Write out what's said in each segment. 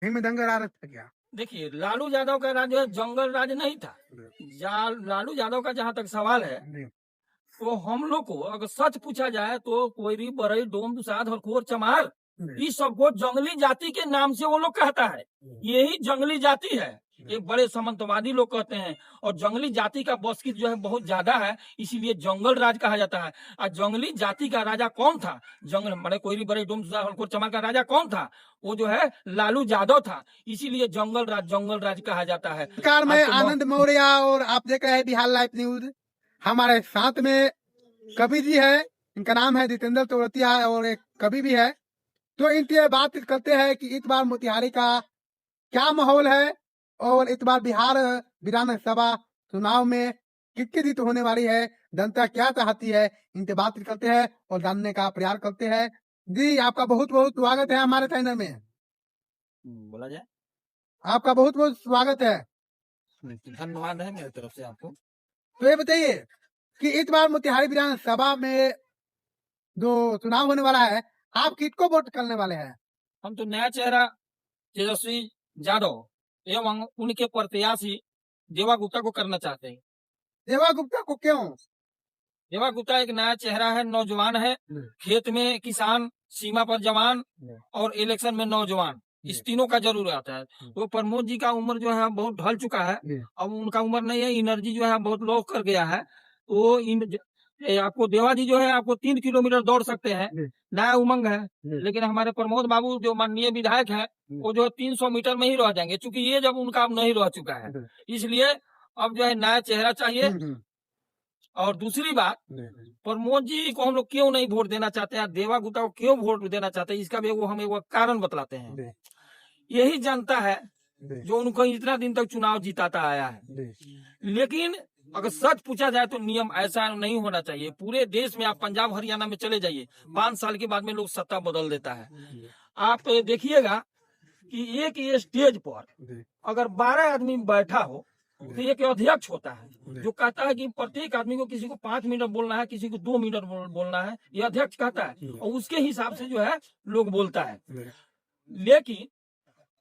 में दंगा राज था क्या? देखिए, लालू यादव का राज जो है जंगल राज नहीं था। लालू यादव का जहां तक सवाल है, जी। तो हम लोग को अगर सच पूछा जाए तो कोयरी, बरई, डोम, दुसाध, हरखोर, चमार, जी। इस सबको जंगली जाति के नाम से वो लोग कहता है। यही जंगली जाति है। एक बड़े सामंतवादी लोग कहते हैं, और जंगली जाति का बस्कित जो है बहुत ज्यादा है, इसीलिए जंगल राज कहा जाता है। और जंगली जाति का राजा कौन था? जंगल बड़े कोयरी, बड़े, डोम, दुसाध, हरखोर, चमार का राजा कौन था? वो जो है लालू यादव था। इसीलिए जंगल राज कहा जाता है। नमस्कार, मैं आज तो आनंद मौर्य और आप देख रहे हैं बिहार लाइव न्यूज। हमारे साथ में कवि जी है, इनका नाम है जितेंद्र तोरतिया और एक कवि भी है। तो इनसे बात करते हैं कि इस बार मोतिहारी का क्या माहौल है और इस बार बिहार विधानसभा चुनाव में किसकी जीत होने वाली है, जनता क्या चाहती है, इनसे बात करते हैं और जानने का प्रयास करते हैं। जी, आपका बहुत बहुत स्वागत है हमारे चैनल में। बोला जाए, आपका बहुत बहुत स्वागत है। धन्यवाद है मेरी तरफ से आपको। तो ये बताइए कि इस बार मोतिहारी विधानसभा में जो चुनाव होने वाला है, आप किसको वोट करने वाले हैं? हम तो नया चेहरा तेजस्वी यादव एवं उनके प्रत्याशी देवा गुप्ता को करना चाहते हैं। देवा गुप्ता को क्यों? देवा गुप्ता एक नया चेहरा है, नौजवान है, खेत में किसान, सीमा पर जवान और इलेक्शन में नौजवान, इस तीनों का जरूर आता है। तो प्रमोद जी का उम्र जो है बहुत ढल चुका है, अब उनका उम्र नहीं है, एनर्जी जो है बहुत लो कर गया है। तो आपको देवा जी जो है आपको 3 किलोमीटर दौड़ सकते हैं, नया उमंग है। लेकिन हमारे प्रमोद बाबू जो माननीय विधायक है, वो जो है 300 मीटर में ही रह जाएंगे, चूंकि ये जब उनका अब नहीं रह चुका है, इसलिए अब जो है नया चेहरा चाहिए। और दूसरी बात, प्रमोद जी को हम लोग क्यों नहीं वोट देना चाहते हैं, देवा गुप्ता को क्यों वोट देना चाहते हैं, इसका भी हम एक कारण बतलाते हैं। यही जनता है जो उनको इतना दिन तक चुनाव जिताता आया है। लेकिन अगर सच पूछा जाए तो नियम ऐसा नहीं होना चाहिए। पूरे देश में आप पंजाब हरियाणा में चले जाइए, 5 साल के बाद में लोग सत्ता बदल देता है। आप देखिएगा कि एक स्टेज पर अगर 12 आदमी बैठा हो तो एक अध्यक्ष होता है जो कहता है कि प्रत्येक आदमी को, किसी को 5 मिनट बोलना है, किसी को 2 मिनट बोलना है, ये अध्यक्ष कहता है और उसके हिसाब से जो है लोग बोलता है। लेकिन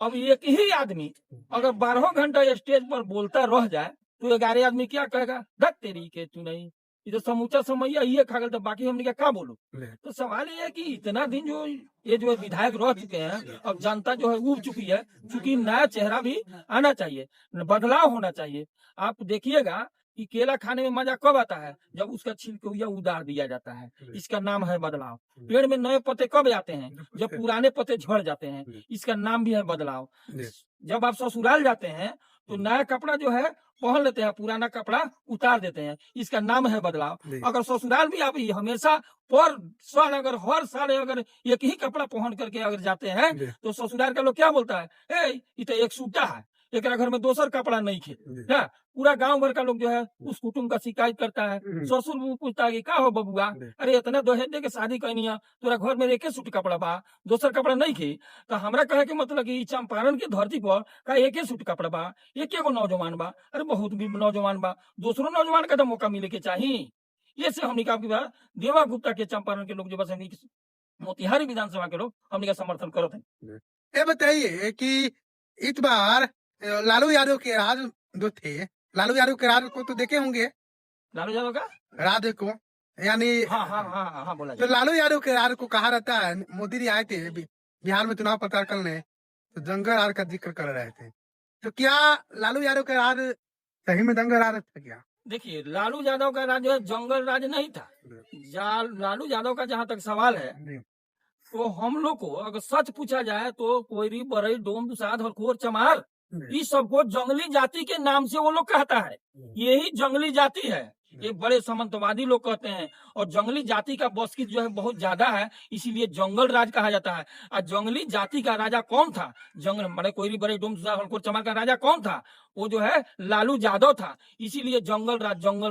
अब एक ही आदमी अगर 12 घंटा स्टेज पर बोलता रह जाए तो 11 आदमी क्या कहेगा, धत तेरी के तू नहीं, ये तो समूचा समय ये खा गया, तो बाकी हमने क्या बोलो। तो सवाल ये है कि इतना दिन जो ये जो विधायक रह चुके हैं, अब जनता जो है उब चुकी है, चूंकि नया चेहरा भी आना चाहिए, बदलाव होना चाहिए। आप देखिएगा कि केला खाने में मजा कब आता है, जब उसका छिलका उतार दिया जाता है, इसका नाम है बदलाव। पेड़ में नए पत्ते कब आते हैं, जब पुराने पत्ते झड़ जाते हैं, इसका नाम भी है बदलाव। जब आप ससुराल जाते हैं तो नया कपड़ा जो है पहन लेते हैं, पुराना कपड़ा उतार देते हैं, इसका नाम है बदलाव। अगर ससुराल भी आप हमेशा पर साल अगर हर साल अगर एक ही कपड़ा पहन करके अगर जाते हैं तो ससुराल का लोग क्या बोलता है, ये तो एक सूटा है, एक घर में दोसर कपड़ा नहीं खे। पूरा गांव भर का लोग जो है उस कुटुंब का शिकायत करता है। ससुर भी पूछता है कि का हो बबुआ, अरे इतना दहेज दे के शादी करनी है, तोरा घर में एक सूट कपड़ा बा, दोसर कपड़ा नहीं खे। तो हमरा कहे के मतलब कि चंपारण की धरती पर का एक सूट कपड़ा बा, एक नौजवान बा, अरे बहुत भी नौजवान बा, दूसरों नौजवान का तो मौका मिले के चाहिए। ये से हमने कहा देवा गुप्ता के चंपारण के लोग जो बस मोतिहारी विधानसभा के लोग हमने का समर्थन करते हैं। ये बताइए कि इस बार लालू यादव के राज जो थे, लालू यादव के राज को तो देखे होंगे। लालू यादव का राज को यानी हाँ बोला तो लालू यादव के राज को कहा रहता है, मोदी जी आए थे बिहार में चुनाव प्रचार करने, तो दंगा राज का जिक्र कर रहे थे। तो क्या लालू यादव का राज सही में दंगा राज था क्या? देखिए, लालू यादव का राज जो है जंगल राज नहीं था। लालू यादव का जहां तक सवाल है, तो हम लोग को अगर सच पूछा जाए तो कोयरी, बरई, डोम, दुसाध, हरखोर, चमार, इस सबको जंगली जाति के नाम से वो लोग कहता है। यही जंगली जाति है, एक बड़े सामंतवादी लोग कहते हैं, और जंगली जाति का बस्कित जो है बहुत ज्यादा है, इसीलिए जंगल राज कहा जाता है। और जंगली जाति का राजा कौन था? जंगल बड़े कोयरी, बड़े, डोम, दुसाध, हरखोर, चमार का राजा कौन था? वो जो है लालू यादव था, इसीलिए जंगल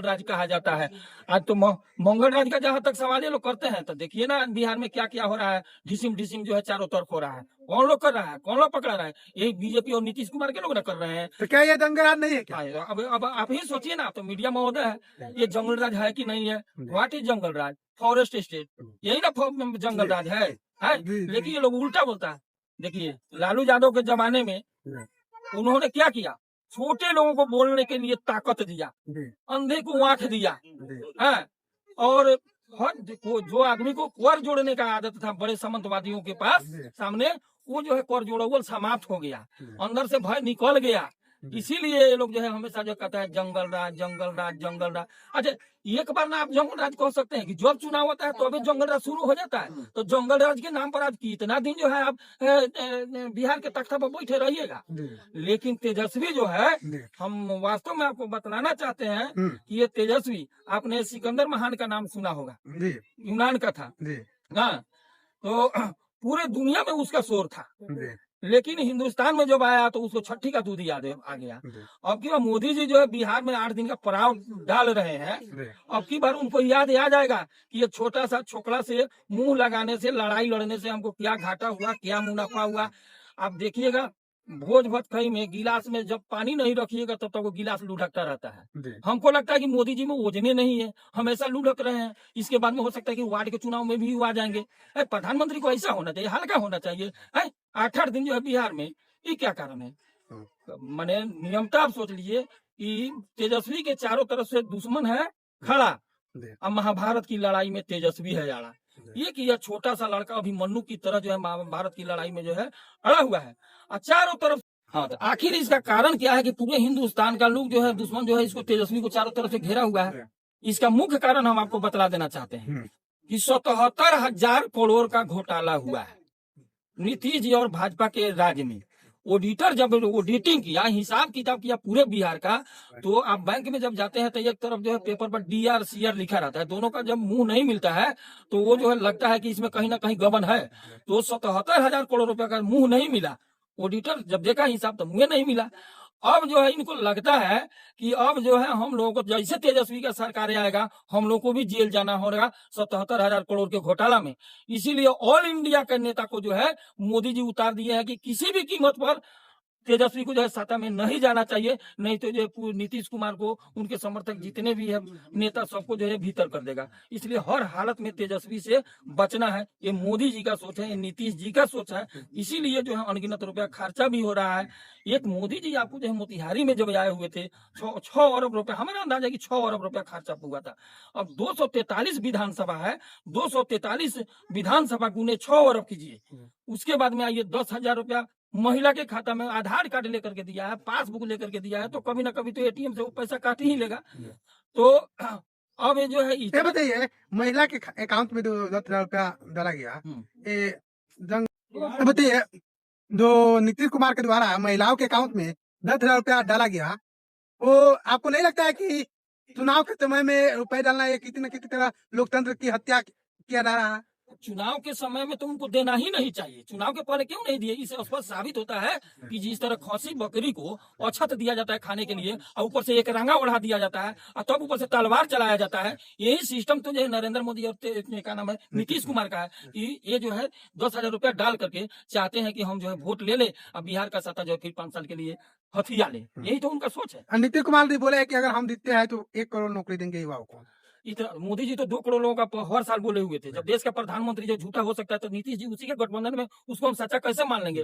राज कहा जाता है। आज तो मंगल राज का जहां तक सवाल ये लोग करते हैं, तो देखिए ना बिहार में क्या क्या हो रहा है, ढिसिम ढिसिम जो है चारों तरफ हो रहा है। कौन लोग कर रहा है, कौन लोग पकड़ा रहा है? यही बीजेपी और नीतीश कुमार के लोग ना कर रहे हैं। तो क्या ये दंगा राज नहीं है क्या? अब आप ही सोचिए ना, तो मीडिया महोदय है, ये जंगल राज है कि नहीं है? What is jungle Raj? Forest state, यही ना जंगल राज है? लेकिन ये लोग उल्टा बोलता है। देखिए लालू यादव के जमाने में उन्होंने क्या किया, छोटे लोगों को बोलने के लिए ताकत दिया, अंधे को आंख दिया, हाँ, और जो आदमी को कर जोड़ने का आदत था बड़े सामंतवादियों के पास सामने, वो जो है कर जोड़वल समाप्त हो गया, अंदर से भय निकल गया। इसीलिए ये लोग जो है हमेशा जो कहता है जंगल राज जंगल राज जंगल राज। अच्छा, एक बार ना आप जंगल राज कह सकते हैं कि जब चुनाव होता है तो अभी जंगल राज शुरू हो जाता है, तो जंगल राज के नाम पर आज कितना दिन जो है आप बिहार के तख्ता पर बैठे रहिएगा। लेकिन तेजस्वी जो है, हम वास्तव में आपको बतलाना चाहते हैं कि ये तेजस्वी, आपने सिकंदर महान का नाम सुना होगा, यूनान का था, हाँ, तो पूरे दुनिया में उसका शोर था, लेकिन हिंदुस्तान में जब आया तो उसको छठी का दूध याद आ गया। अब की बार मोदी जी जो है बिहार में 8 दिन का पड़ाव डाल रहे हैं, अब की बार उनको याद आ जाएगा कि ये छोटा सा छोकरा से मुंह लगाने से, लड़ाई लड़ने से हमको क्या घाटा हुआ, क्या मुनाफा हुआ। आप देखिएगा भोज भटखई में गिलास में जब पानी नहीं रखिएगा तब तक वो गिलास लुढ़कता रहता है। हमको लगता है कि मोदी जी में ओजने नहीं है, हमेशा लुढ़क रहे हैं। इसके बाद में हो सकता है कि वार्ड के चुनाव में भी आ जाएंगे। प्रधानमंत्री को ऐसा होना चाहिए, हल्का होना चाहिए। 8-8 दिन जो है बिहार में, ये क्या कारण है? मैंने नियमता आप सोच लीजिए कि तेजस्वी के चारों तरफ से दुश्मन है खड़ा। अब महाभारत की लड़ाई में तेजस्वी है आड़ा, ये कि यह छोटा सा लड़का अभिमन्यु की तरह जो है महाभारत की लड़ाई में जो है अड़ा हुआ है, और चारों तरफ। हाँ, तो आखिर इसका कारण क्या है कि पूरे हिंदुस्तान का लोग जो है, दुश्मन जो है, इसको तेजस्वी को चारों तरफ से घेरा हुआ है। इसका मुख्य कारण हम आपको बतला देना चाहते हैं कि 77,000 करोड़ का घोटाला हुआ है नीतीश जी और भाजपा के राज में। ऑडिटर जब ऑडिटिंग किया, हिसाब किताब किया पूरे बिहार का, तो आप बैंक में जब जाते हैं तो एक तरफ जो है पेपर पर DR CR लिखा रहता है, दोनों का जब मुंह नहीं मिलता है तो वो जो है लगता है कि इसमें कहीं ना कहीं गबन है। तो 77,000 करोड़ रुपए का मुंह नहीं मिला, ऑडिटर जब देखा हिसाब तो मुंह नहीं मिला। अब जो है इनको लगता है कि अब जो है हम लोगों को, जैसे तेजस्वी का सरकार आएगा, हम लोग को भी जेल जाना होगा 77,000 करोड़ के घोटाला में। इसीलिए ऑल इंडिया के नेता को जो है मोदी जी उतार दिए हैं कि किसी भी कीमत पर तेजस्वी को जो है सत्ता में नहीं जाना चाहिए, नहीं तो जो है नीतीश कुमार को, उनके समर्थक जितने भी है नेता, सबको जो है भीतर कर देगा। इसलिए हर हालत में तेजस्वी से बचना है। ये मोदी जी का सोच है, ये नीतीश जी का सोच है। इसीलिए जो है अनगिनत रुपया खर्चा भी हो रहा है। एक मोदी जी आपको जो है मोतिहारी में जब आए हुए थे, 6 अरब रुपया, हमारा अंदाजा है कि 6 अरब रुपया खर्चा हुआ था। अब 243 विधानसभा है, 243 विधानसभा गुने 6 अरब कीजिए। उसके बाद में आइए 10,000 रुपया महिला के खाता में आधार कार्ड लेकर के दिया है, पासबुक लेकर के दिया है, तो कभी ना कभी तो ATM से वो पैसा काट ही लेगा। तो अब ये जो है, ये बताइए, महिला के अकाउंट में 10,000 रुपया डाला गया, बताइए, जो नीतीश कुमार के द्वारा महिलाओं के अकाउंट में 10,000 रुपया डाला गया, वो आपको नहीं लगता है कि चुनाव के समय में रुपए डालना ये किसी न किसी तरह लोकतंत्र की हत्या किया जा रहा है? चुनाव के समय में तो उनको देना ही नहीं चाहिए। चुनाव के पहले क्यों नहीं दिए? इससे स्पष्ट साबित होता है कि जिस तरह खसी बकरी को अछत दिया जाता है खाने के लिए, और ऊपर से एक रंगा ओढ़ा दिया जाता है, और तब ऊपर से तलवार चलाया जाता है। यही सिस्टम तो जो है नरेंद्र मोदी और क्या नाम है, नीतीश कुमार का है कि ये जो है 10,000 रुपया डाल करके चाहते हैं कि हम जो है वोट ले ले, अब बिहार का सत्ता जो है फिर 5 साल के लिए हथिया ले। यही तो उनका सोच है। नीतीश कुमार जी बोले कि अगर हम जीतते हैं तो 1 करोड़ नौकरी देंगे युवाओं को। इतना मोदी जी तो 2 करोड़ लोगों का हर साल बोले हुए थे। जब देश का प्रधानमंत्री जो झूठा हो सकता है तो नीतीश जी उसी के गठबंधन में, उसको हम सच्चा कैसे मान लेंगे?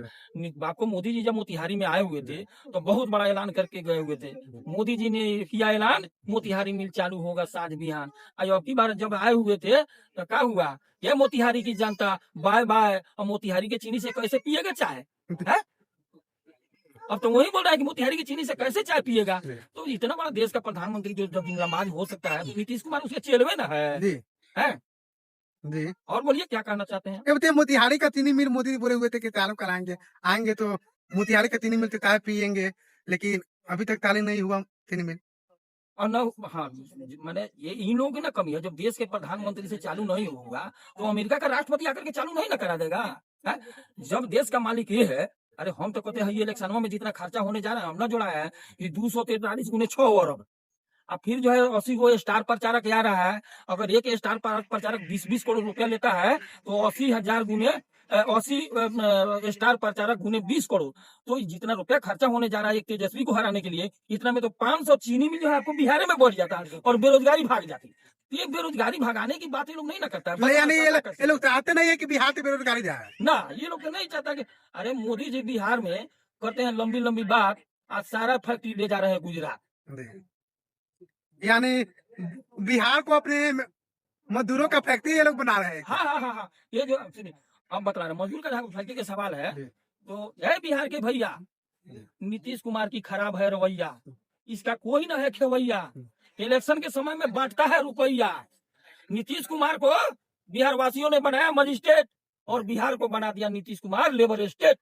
आपको मोदी जी जब मोतिहारी में आए हुए थे तो बहुत बड़ा ऐलान करके गए हुए थे। मोदी जी ने किया ऐलान, मोतिहारी मिल चालू होगा साज बिहान। अब की बार जब आए हुए थे तो क्या हुआ? ये मोतिहारी की जनता बाय बाय, और मोतिहारी के चीनी से कैसे पिएगा चाय? अब तो वही बोल रहा है कि मोतिहारी की चीनी से कैसे चाय पिएगा? तो इतना बड़ा देश का प्रधानमंत्री जो जब नमाज हो सकता है, तो नीतीश कुमार उसके चेलवे ना है। है जी। और बोलिए क्या कहना चाहते हैं? ये बताइए, मोतिहारी का चीनी मिल मोदी बोले हुए थे कि चालू कराएंगे, आएंगे तो मोतिहारी का चीनी मिल से चाय पियेंगे, लेकिन अभी तक चालू नहीं हुआ चीनी मिल। और न, हाँ, मैंने ये इन लोगों की ना कमी है। जब देश के प्रधानमंत्री से चालू नहीं होगा तो अमेरिका का राष्ट्रपति आकर के चालू नहीं ना करा देगा। जब देश का मालिक ये है, अरे हम तो कहते हैं ये इलेक्शनों में जितना खर्चा होने जा रहा है, हमने जोड़ा है कि 243 गुने 6 अरब। अब फिर जो है 80 को स्टार प्रचारक आ रहा है। अगर एक स्टार प्रचारक 20-20 करोड़ रुपया लेता है तो 80,000 गुने 80 स्टार प्रचारक गुने 20 करोड़, तो जितना रुपया खर्चा होने जा रहा है एक तेजस्वी को हराने के लिए, इतना में तो 500 चीनी मिल जो है आपको बिहार में बढ़ जाता है और बेरोजगारी भाग जाती। तो ये बेरोजगारी भगाने की बात ये लोग नहीं ना करता है। नहीं, यानी बस ये लोग चाहते नहीं है कि बिहार से बेरोजगारी जाए। ना, ये लोग तो नहीं चाहता कि अरे मोदी जी बिहार में करते हैं लंबी लंबी बात, आज सारा फैक्ट्री ले जा रहे हैं गुजरात। यानी बिहार को अपने मजदूरों का फैक्ट्री ये लोग बना रहे हैं। हाँ हाँ हाँ हाँ, ये जो सुनिए, हम बतला रहे हैं, मजदूर का जहाँ फैक्ट्री का सवाल है, तो है बिहार के भैया, नीतीश कुमार की खराब है रवैया, इसका कोई ना है खेवैया, इलेक्शन के समय में बांटता है रुपया। नीतीश कुमार को बिहार वासियों ने बनाया मजिस्ट्रेट और बिहार को बना दिया नीतीश कुमार लेबर स्टेट।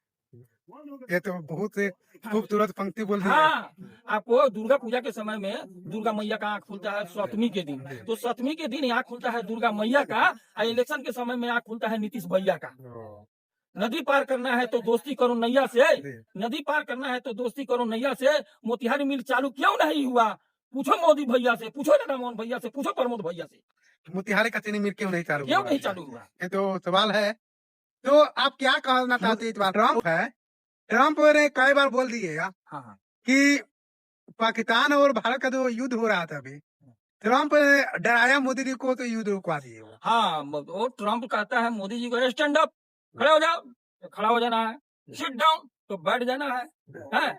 ये तो बहुत खूबसूरत पंक्ति बोल दी है। हाँ, आपको दुर्गा पूजा के समय में दुर्गा मैया का आँख खुलता है सप्तमी के दिन, तो सप्तमी के दिन आँख खुलता है दुर्गा मैया का, और इलेक्शन के समय में आँख खुलता है नीतीश भैया का। नदी पार करना है तो दोस्ती करो नैया से, नदी पार करना है तो दोस्ती करो नैया से, मोतिहारी मिल चालू क्यों नहीं हुआ, पूछो मोदी भैया से, पूछो राधा मोहन भैया से, पूछो प्रमोद भैया से, मोतिहारी का चीनी मिल क्यों नहीं चालू क्यों हुआ? नहीं चालू हुआ? ये तो सवाल है। तो आप क्या कहना चाहते हैं इस बार? ट्रम्प है, ट्रम्प ने कई बार बोल दिए हाँ कि पाकिस्तान और भारत का जो युद्ध हो रहा था अभी, ट्रम्प ने डराया मोदी जी को, तो युद्ध रुकवा दिए वो। हाँ, वो ट्रम्प कहता है मोदी जी को स्टैंड अप, खड़े हो जाओ, तो खड़ा हो जाना है, सिट डाउन तो बैठ जाना है?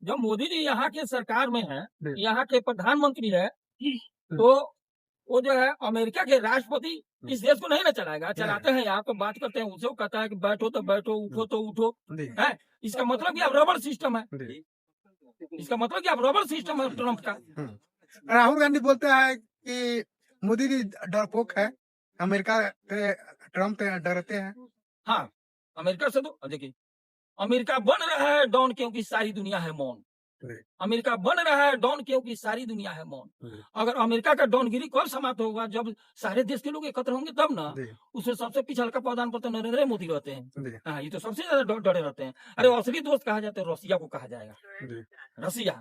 जब मोदी जी यहाँ के सरकार में है, यहाँ के प्रधानमंत्री है, तो वो जो है अमेरिका के राष्ट्रपति इस देश को नहीं ना चलाएगा, चलाते हैं यहाँ तो बात करते हैं, उसे वो कहता है कि बैठो तो बैठो, उठो तो उठो, है? इसका मतलब कि अब रबर सिस्टम है, इसका मतलब कि अब रबर सिस्टम है ट्रम्प का। राहुल गांधी बोलते हैं कि मोदी जी डरपोक है, अमेरिका से ट्रम्प से डरते हैं। हाँ, अमेरिका से तो देखिए, अमेरिका बन रहा है डॉन क्योंकि सारी दुनिया है मौन, अमेरिका बन रहा है डॉन क्योंकि सारी दुनिया है मौन। अगर अमेरिका का डॉनगिरी कब समाप्त होगा, जब सारे देश के लोग एकत्र होंगे तब ना। उससे सबसे पिछड़ का प्रधान पर तो नरेंद्र मोदी रहते हैं। हाँ, ये तो सबसे ज्यादा डरे रहते हैं। अरे असली दोस्त कहा जाता है रसिया को कहा जाएगा, रसिया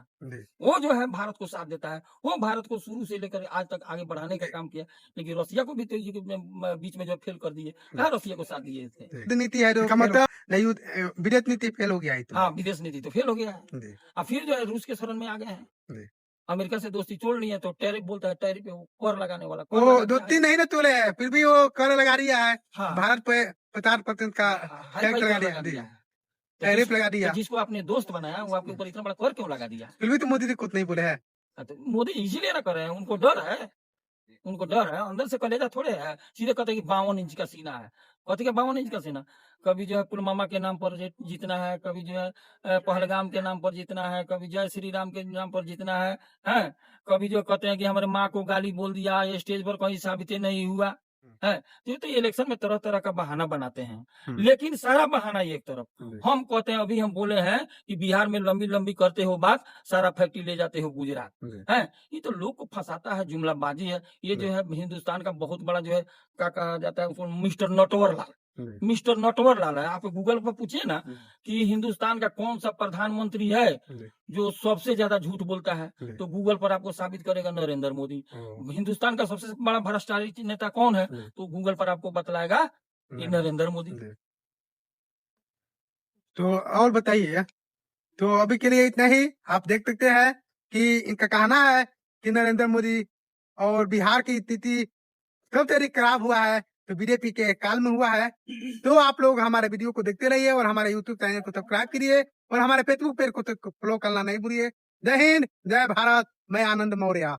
वो जो है भारत को साथ देता है, वो भारत को शुरू से लेकर आज तक आगे बढ़ाने का काम किया, लेकिन रसिया को भी तो बीच में जो फेल कर दिए, कहा रसिया को साथ दिए थे। नीति है जो मतलब विदेश नीति फेल हो गया है। हाँ, विदेश नीति तो फेल हो गया है, और फिर जो है रूस के शरण में आ गए हैं। अमेरिका से दोस्ती तोड़ ली है तो टैरिफ बोलता है, टैरिफ पे वो कर लगाने वाला, वो दोस्ती नहीं ना तोड़े है, फिर भी वो कर लगा दिया है। हाँ। भारत पे 50% का टैक्स लगा दिया, टैरिफ लगा दिया। जिसको आपने दोस्त बनाया वो आपके ऊपर इतना बड़ा कर क्यों लगा दिया? फिर भी तो मोदी जी कुछ नहीं बोले है। तो मोदी इसीलिए ना कर रहे हैं, उनको डर है, उनको डर है, अंदर से कलेजा थोड़े है। सीधे कहते हैं कि 52 इंच का सीना है, कहते हैं 52 इंच का सीना। कभी जो है पुलवामा के नाम पर जीतना है, कभी जो है पहलगाम के नाम पर जीतना है, कभी जय श्री राम के नाम पर जीतना है, हैं? कभी जो कहते हैं कि हमारे माँ को गाली बोल दिया, स्टेज पर कहीं साबित नहीं हुआ है। तो इलेक्शन में तरह तरह का बहाना बनाते हैं, लेकिन सारा बहाना एक तरफ। हम कहते हैं, अभी हम बोले हैं कि बिहार में लंबी लंबी करते हो बात, सारा फैक्ट्री ले जाते हो गुजरात, है? ये तो लोग को फंसाता है, जुमलाबाजी है। ये जो है हिंदुस्तान का बहुत बड़ा जो है क्या कहा जाता है उसको, मिस्टर नटवरलाल, मिस्टर नटवरलाल है। आप गूगल पर पूछिए ना कि हिंदुस्तान का कौन सा प्रधानमंत्री है जो सबसे ज्यादा झूठ बोलता है, तो गूगल पर आपको साबित करेगा नरेंद्र मोदी। हिंदुस्तान का सबसे बड़ा भ्रष्टाचारी नेता कौन है, तो गूगल पर आपको बतलाएगा कि नरेंद्र मोदी। तो और बताइए, तो अभी के लिए इतना ही। आप देख सकते हैं कि इनका कहना है कि नरेंद्र मोदी और बिहार की स्थिति सबसे अधिक खराब हुआ है तो बीजेपी के काल में हुआ है। तो आप लोग हमारे वीडियो को देखते रहिए और हमारे यूट्यूब चैनल को सब्सक्राइब करिए और हमारे फेसबुक पेज को फॉलो करना नहीं भूलिए। जय हिंद, जय भारत, मैं आनंद मौर्य।